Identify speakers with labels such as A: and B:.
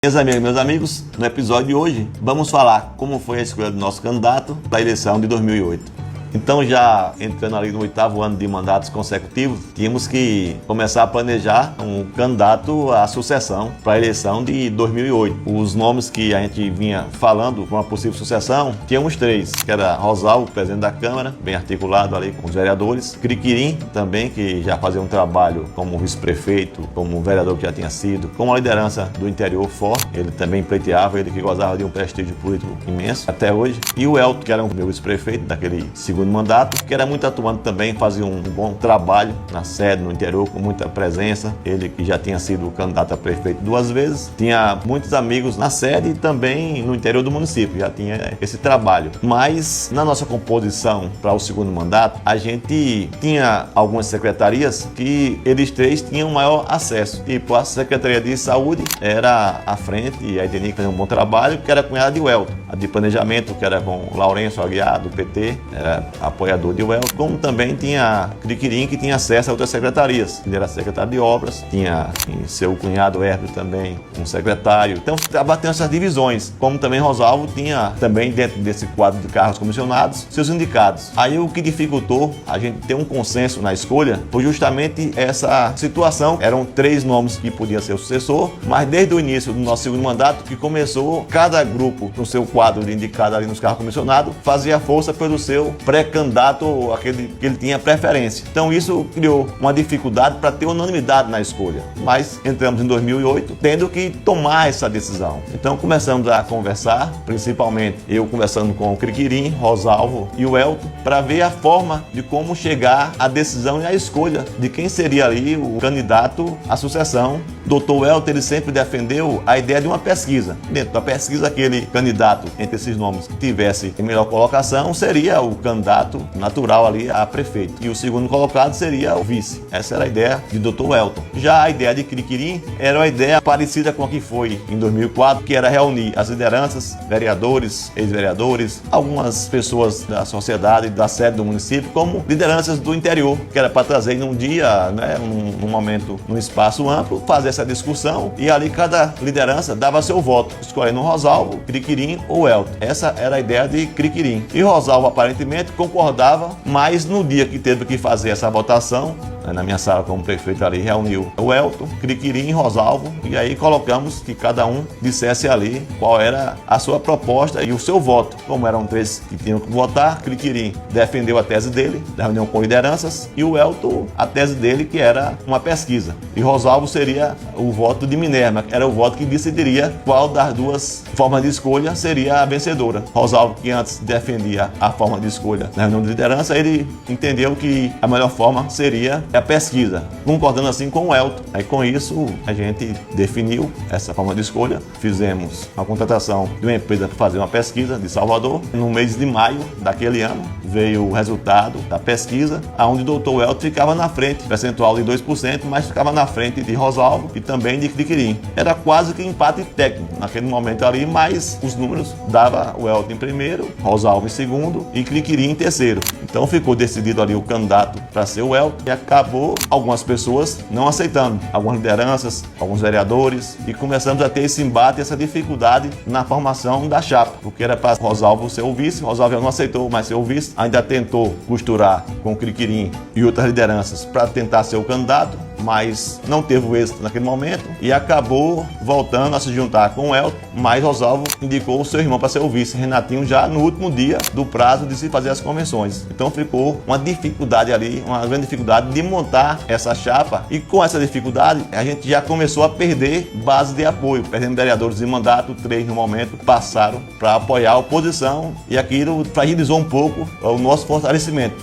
A: Meus amigos, no episódio de hoje vamos falar como foi a escolha do nosso candidato para a eleição de 2008. Então, já entrando ali no 8º ano de mandatos consecutivos, tínhamos que começar a planejar um candidato à sucessão para a eleição de 2008. Os nomes que a gente vinha falando com uma possível sucessão, tínhamos 3, que era Rosalvo, presidente da Câmara, bem articulado ali com os vereadores, Criquirim também, que já fazia um trabalho como vice-prefeito, como vereador que já tinha sido, com uma liderança do interior forte, ele também pleiteava, ele que gozava de um prestígio político imenso até hoje, e o Elton, que era o meu vice-prefeito daquele segundo mandato, que era muito atuante também, fazia um bom trabalho na sede, no interior, com muita presença. Ele que já tinha sido candidato a prefeito 2 vezes, tinha muitos amigos na sede e também no interior do município, já tinha esse trabalho. Mas na nossa composição para o segundo mandato, a gente tinha algumas secretarias que eles 3 tinham maior acesso. Tipo, a Secretaria de Saúde era à frente, e a Edeni fazia um bom trabalho, que era cunhada de Welton. A de Planejamento, que era com o Lourenço Aguiar, do PT, era apoiador de Welton, como também tinha Criquirim, que tinha acesso a outras secretarias. Ele era secretário de obras, tinha seu cunhado Hermes também um secretário. Então, estava tendo essas divisões, como também Rosalvo tinha também dentro desse quadro de cargos comissionados, seus indicados. Aí o que dificultou a gente ter um consenso na escolha foi justamente essa situação. Eram 3 nomes que podiam ser o sucessor, mas desde o início do nosso segundo mandato, que começou, cada grupo no seu quadro de indicado ali nos cargos comissionados, fazia força pelo seu pré-candidato, aquele que ele tinha preferência. Então isso criou uma dificuldade para ter unanimidade na escolha. Mas entramos em 2008 tendo que tomar essa decisão. Então começamos a conversar, principalmente eu conversando com o Criquirim, Rosalvo e o Elton, para ver a forma de como chegar à decisão e à escolha de quem seria ali o candidato à sucessão. Dr. Elton, ele sempre defendeu a ideia de uma pesquisa. Dentro da pesquisa, aquele candidato entre esses nomes que tivesse em melhor colocação seria o candidato natural ali a prefeito. E o segundo colocado seria o vice. Essa era a ideia de Dr. Elton. Já a ideia de Criquirim era uma ideia parecida com a que foi em 2004, que era reunir as lideranças, vereadores, ex-vereadores, algumas pessoas da sociedade, da sede do município, como lideranças do interior, que era para trazer num dia, num momento, num espaço amplo, fazer essa discussão, e ali cada liderança dava seu voto, escolhendo Rosalvo, Criquirim ou Elton. Essa era a ideia de Criquirim. E Rosalvo aparentemente concordava, mas no dia que teve que fazer essa votação, na minha sala como prefeito ali, reuniu o Elton, Criquirim e Rosalvo, e aí colocamos que cada um dissesse ali qual era a sua proposta e o seu voto. Como eram 3 que tinham que votar, Criquirim defendeu a tese dele, da reunião com lideranças, e o Elton a tese dele, que era uma pesquisa. E Rosalvo seria o voto de Minerva, que era o voto que decidiria qual das 2 formas de escolha seria a vencedora. Rosalvo, que antes defendia a forma de escolha na reunião de liderança, ele entendeu que a melhor forma seria a pesquisa, concordando assim com o Elton. Aí com isso a gente definiu essa forma de escolha, fizemos a contratação de uma empresa para fazer uma pesquisa de Salvador. No mês de maio daquele ano veio o resultado da pesquisa, onde o Dr. Elton ficava na frente, percentual de 2%, mas ficava na frente de Rosalvo e também de Criquirim. Era quase que empate técnico naquele momento ali, mas os números dava o Elton em primeiro, Rosalvo em segundo e Criquirim em terceiro. Então ficou decidido ali o candidato para ser o Elton, e acabou algumas pessoas não aceitando, algumas lideranças, alguns vereadores, e começamos a ter esse embate, essa dificuldade na formação da chapa, porque era para Rosalvo ser o vice. Rosalvo não aceitou mais ser o vice, ainda tentou costurar com o Criquirim e outras lideranças para tentar ser o candidato, mas não teve o êxito naquele momento e acabou voltando a se juntar com o Elton, mas Rosalvo indicou o seu irmão para ser o vice, Renatinho, já no último dia do prazo de se fazer as convenções. Então ficou uma dificuldade ali, uma grande dificuldade de montar essa chapa, e com essa dificuldade a gente já começou a perder base de apoio, perdendo vereadores de mandato. 3 no momento passaram para apoiar a oposição, e aquilo fragilizou um pouco o nosso fortalecimento.